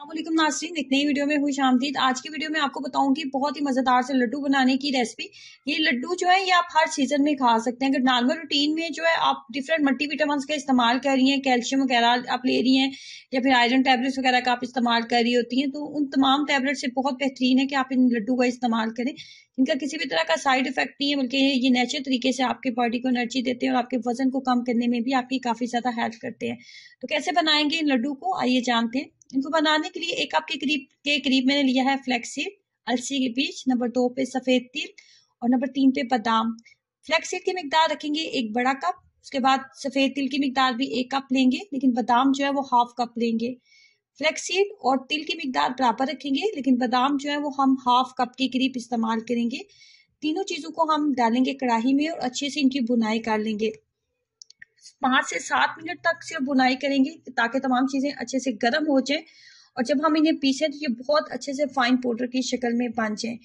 अस्सलामुअलैकुम नाज़रीन, एक नई वीडियो में खुश आमदीद। आज की वीडियो में आपको बताऊंगी बहुत ही मज़ेदार से लड्डू बनाने की रेसिपी। ये लड्डू जो है ये आप हर सीजन में खा सकते हैं। अगर नॉर्मल रूटीन में जो है आप डिफरेंट मल्टीविटामिन्स का इस्तेमाल कर रही हैं, कैल्शियम वगैरह आप ले रही हैं या फिर आयरन टैबलेट्स वगैरह का आप इस्तेमाल कर रही होती हैं, तो उन तमाम टैबलेट से बहुत बेहतरीन है कि आप इन लड्डू का इस्तेमाल करें। इनका किसी भी तरह का साइड इफेक्ट नहीं है, बल्कि ये नेचुरल तरीके से आपके बॉडी को एनर्जी देते हैं और आपके वजन को कम करने में भी आपकी काफ़ी ज़्यादा हेल्प करते हैं। तो कैसे बनाएंगे इन लड्डू को, आइए जानते हैं। इनको बनाने के लिए 1 कप के करीब मैंने लिया है फ्लैक्सीड, अलसी के बीज, नंबर 2 पे सफेद तिल और नंबर 3 पे बादाम। फ्लैक्सीड की मिकदार रखेंगे 1 बड़ा कप, उसके बाद सफेद तिल की मिकदार भी 1 कप लेंगे, लेकिन बादाम जो है वो हाफ कप लेंगे। फ्लैक्सीड और तिल की मिकदार बराबर रखेंगे, लेकिन बादाम जो है वो हम हाफ कप के करीब इस्तेमाल करेंगे। तीनों चीजों को हम डालेंगे कढ़ाई में और अच्छे से इनकी बुनाई कर लेंगे। 5 से 7 मिनट तक सिर्फ बुनाई करेंगे ताकि तमाम चीजें अच्छे से गर्म हो जाए और जब हम इन्हें पीसें तो ये बहुत अच्छे से फाइन पाउडर की शक्ल में बन जाए।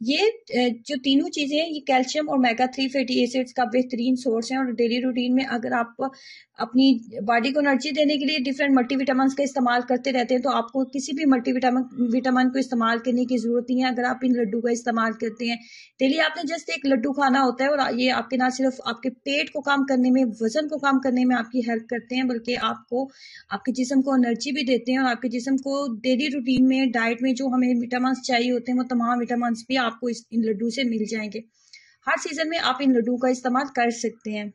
ये जो तीनों चीजें हैं ये कैल्शियम और ओमेगा 3 फैटी एसिड्स का बेहतरीन सोर्स है और डेली रूटीन में अगर आप अपनी बॉडी को एनर्जी देने के लिए डिफरेंट मल्टीविटामिन का इस्तेमाल करते रहते हैं तो आपको किसी भी विटामिन को इस्तेमाल करने की जरूरत नहीं है अगर आप इन लड्डू का इस्तेमाल करते हैं। डेली आपने जस्ट एक लड्डू खाना होता है और ये आपके ना सिर्फ आपके पेट को कम करने में, वजन को कम करने में आपकी हेल्प करते हैं, बल्कि आपको आपके जिस्म को एनर्जी भी देते हैं और आपके जिस्म को डेली रूटीन में डाइट में जो हमें विटामिन चाहिए होते हैं वो तमाम विटामिन भी आपको इन लड्डू से मिल जाएंगे। हर सीजन में आप इन लड्डू का इस्तेमाल कर सकते हैं।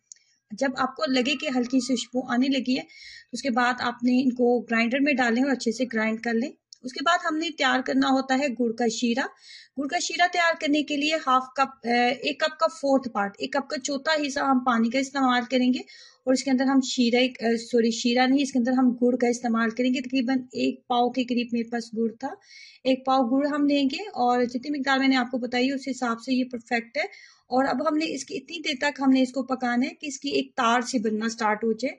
जब आपको लगे कि हल्की सी खुशबू आने लगी है तो उसके बाद आपने इनको ग्राइंडर में डालें और अच्छे से ग्राइंड कर लें। उसके बाद हमने तैयार करना होता है गुड़ का शीरा। गुड़ का शीरा तैयार करने के लिए 1 कप का 4th पार्ट, 1 कप का चौथा हिस्सा हम पानी का इस्तेमाल करेंगे और इसके अंदर हम शीरा नहीं, इसके अंदर हम गुड़ का इस्तेमाल करेंगे। तकरीबन 1 पाव के करीब मेरे पास गुड़ था, 1 पाव गुड़ हम लेंगे और जितनी मिकदार मैंने आपको बताई उस हिसाब से ये परफेक्ट है। और अब हमने इसकी इतनी देर तक हमने इसको पकाना है कि इसकी एक तार सी बनना स्टार्ट हो जाए।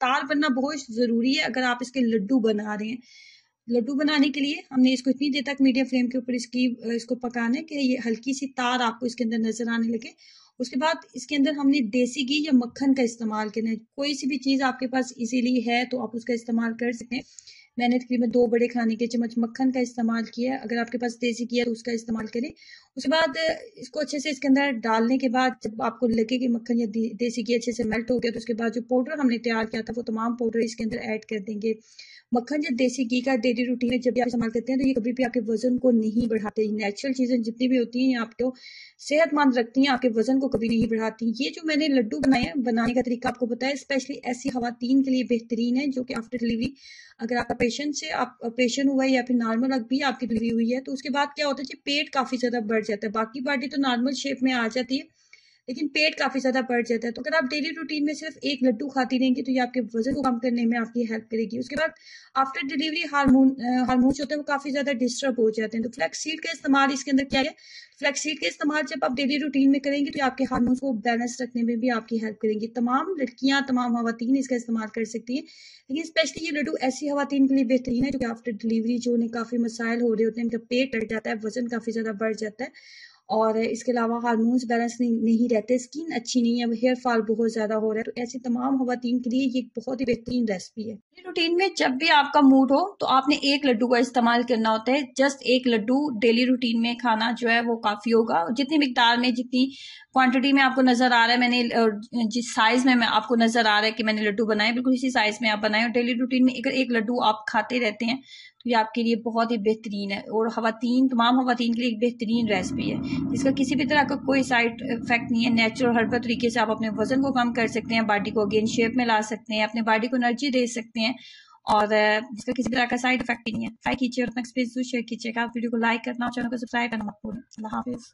तार बनना बहुत जरूरी है अगर आप इसके लड्डू बना रहे हैं। लड्डू बनाने के लिए हमने इसको इतनी देर तक मीडियम फ्लेम के ऊपर इसको पकाना है कि ये हल्की सी तार आपको इसके अंदर नजर आने लगे। उसके बाद इसके अंदर हमने देसी घी या मक्खन का इस्तेमाल करना है। कोई सी भी चीज आपके पास इजीली है तो आप उसका इस्तेमाल कर सकते हैं। मैंने तकरीबन 2 बड़े खाने के चम्मच मक्खन का इस्तेमाल किया है। अगर आपके पास देसी घी है तो उसका इस्तेमाल करें। उसके बाद इसको अच्छे से इसके अंदर डालने के बाद जब आपको लगे कि मक्खन या देसी घी अच्छे से मेल्ट हो गया तो उसके बाद जो पाउडर हमने तैयार किया था वो तमाम पाउडर इसके अंदर ऐड कर देंगे। मक्खन या देसी घी का डेली रूटीन में जब भी आप इस्तेमाल करते हैं तो ये कभी भी आपके वजन को नहीं बढ़ाते। नेचुरल चीजें जितनी भी होती हैं ये आपको सेहतमंद रखती हैं, आपके वजन को कभी नहीं बढ़ाती। ये जो मैंने लड्डू बनाए हैं बनाने का तरीका आपको बताया, स्पेशली ऐसी खवातीन के लिए बेहतरीन है जो कि आफ्टर डिलीवरी, अगर आपका पेशेंट से आप ऑपरेशन हुआ है या फिर नॉर्मल भी आपकी डिलीवरी हुई है तो उसके बाद क्या होता है कि पेट काफी ज्यादा बढ़ जाता है। बाकी बॉडी तो नॉर्मल शेप में आ जाती है लेकिन पेट काफी ज्यादा बढ़ जाता है। तो अगर आप डेली रूटीन में सिर्फ एक लड्डू खाती रहेंगी तो ये आपके वजन को कम करने में आपकी हेल्प करेगी। उसके बाद आफ्टर डिलीवरी हार्मोन्स होते हैं वो काफी ज्यादा डिस्टर्ब हो जाते हैं। तो फ्लैक्सीड का इस्तेमाल इसके अंदर क्या है, फ्लैक्सीड का इस्तेमाल जब आप डेली रूटीन में करेंगे तो आपके हार्मोन्स को बैलेंस रखने में भी आपकी हेल्प करेंगी। तमाम लड़कियां, तमाम खवातीन इसका इस्तेमाल कर सकती हैं, लेकिन स्पेशली ये लड्डू ऐसी खवातीन के लिए बेहतरीन है जो कि आफ्टर डिलीवरी जो उन्हें काफी मसाइल हो रहे होते हैं, उनका पेट बढ़ जाता है, वजन काफी ज्यादा बढ़ जाता है और इसके अलावा हार्मोन्स बैलेंस नहीं रहते, स्किन अच्छी नहीं है, हेयर फॉल बहुत ज्यादा हो रहा है। तो ऐसी तमाम खवातीन के लिए ये बहुत ही बेहतरीन रेसिपी है। रूटीन में जब भी आपका मूड हो तो आपने एक लड्डू का इस्तेमाल करना होता है। जस्ट एक लड्डू डेली रूटीन में खाना जो है वो काफी होगा। जितनी मिकदार में, जितनी क्वांटिटी में आपको नजर आ रहा है, मैंने जिस साइज में आपको नजर आ रहा है कि मैंने लड्डू बनाए, बिल्कुल इसी साइज में आप बनाए और डेली रूटीन में अगर एक लड्डू आप खाते रहते हैं तो ये आपके लिए बहुत ही बेहतरीन है और तमाम खवातीन के लिए एक बेहतरीन रेसिपी है जिसका किसी भी तरह का कोई साइड इफेक्ट नहीं है। नेचुरल हर्बल तरीके से आप अपने वजन को कम कर सकते हैं, बॉडी को अगेन शेप में ला सकते हैं, अपने बॉडी को एनर्जी दे सकते हैं और जिसका किसी तरह का साइड इफेक्ट नहीं है। ट्राई कीजिए और अपना एक्सपीरियंस शेयर कीजिएगा। वीडियो को लाइक करना और चैनल को सब्सक्राइब करना मत भूलें। अल्लाह हाफिज।